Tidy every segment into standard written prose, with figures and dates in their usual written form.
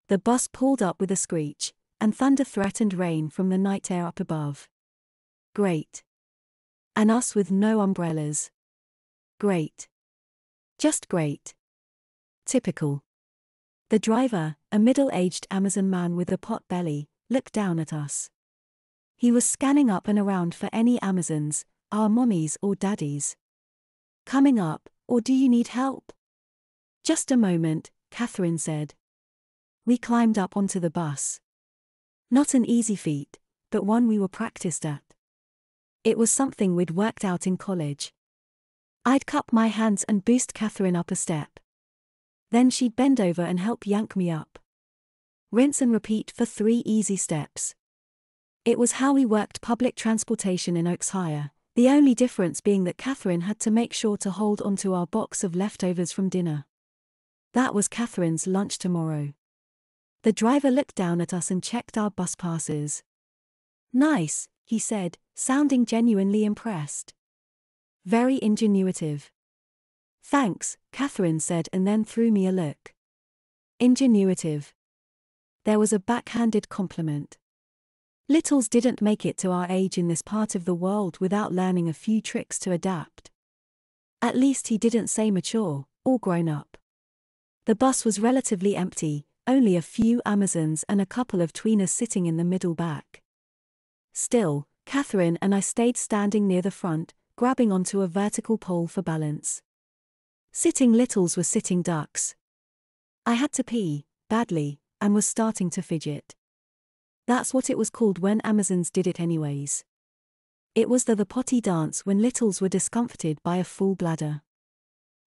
The bus pulled up with a screech, and thunder threatened rain from the night air up above. Great. And us with no umbrellas. Great. Just great. Typical. The driver, a middle-aged Amazon man with a pot belly, looked down at us. He was scanning up and around for any Amazons, our mommies or daddies. Coming up, or do you need help? Just a moment, Catherine said. We climbed up onto the bus. Not an easy feat, but one we were practiced at. It was something we'd worked out in college. I'd cup my hands and boost Catherine up a step. Then she'd bend over and help yank me up. Rinse and repeat for 3 easy steps. It was how we worked public transportation in Oaks Higher, the only difference being that Catherine had to make sure to hold onto our box of leftovers from dinner. That was Catherine's lunch tomorrow. The driver looked down at us and checked our bus passes. Nice, he said, sounding genuinely impressed. Very ingenuitive. Thanks, Catherine said and then threw me a look. Ingenuitive. There was a backhanded compliment. Littles didn't make it to our age in this part of the world without learning a few tricks to adapt. At least he didn't say mature, or grown up. The bus was relatively empty, only a few Amazons and a couple of tweeners sitting in the middle back. Still, Catherine and I stayed standing near the front, grabbing onto a vertical pole for balance. Sitting littles were sitting ducks. I had to pee, badly, and was starting to fidget. That's what it was called when Amazons did it anyways. It was the potty dance when littles were discomforted by a full bladder.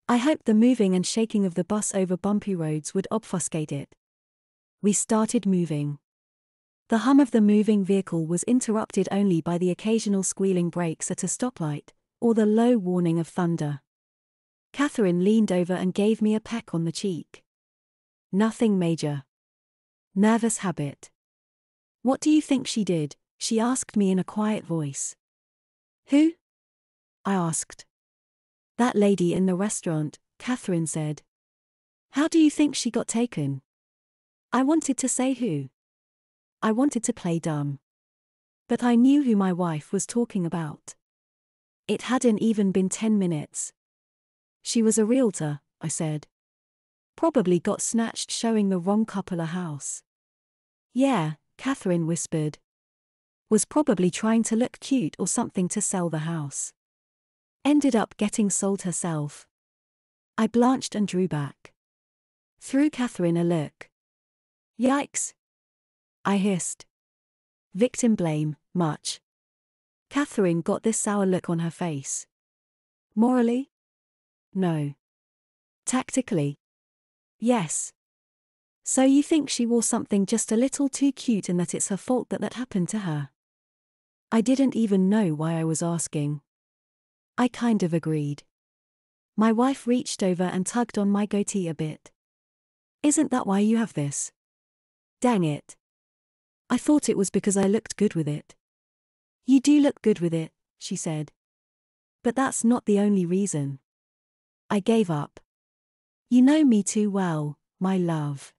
I hoped the moving and shaking of the bus over bumpy roads would obfuscate it. We started moving. The hum of the moving vehicle was interrupted only by the occasional squealing brakes at a stoplight, or the low warning of thunder. Catherine leaned over and gave me a peck on the cheek. Nothing major. Nervous habit. What do you think she did? She asked me in a quiet voice. Who? I asked. That lady in the restaurant, Catherine said. How do you think she got taken? I wanted to say who. I wanted to play dumb. But I knew who my wife was talking about. It hadn't even been 10 minutes. She was a realtor, I said. Probably got snatched showing the wrong couple a house. Yeah, Catherine whispered. Was probably trying to look cute or something to sell the house. Ended up getting sold herself. I blanched and drew back. Threw Catherine a look. Yikes! I hissed. Victim blame, much. Catherine got this sour look on her face. Morally? No. Tactically? Yes. So you think she wore something just a little too cute and that it's her fault that that happened to her? I didn't even know why I was asking. I kind of agreed. My wife reached over and tugged on my goatee a bit. Isn't that why you have this? Dang it. I thought it was because I looked good with it. You do look good with it, she said. But that's not the only reason. I gave up. You know me too well, my love.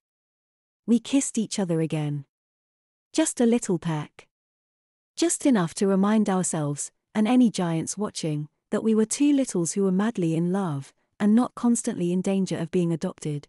We kissed each other again. Just a little peck. Just enough to remind ourselves, and any giants watching, that we were two littles who were madly in love, and not constantly in danger of being adopted.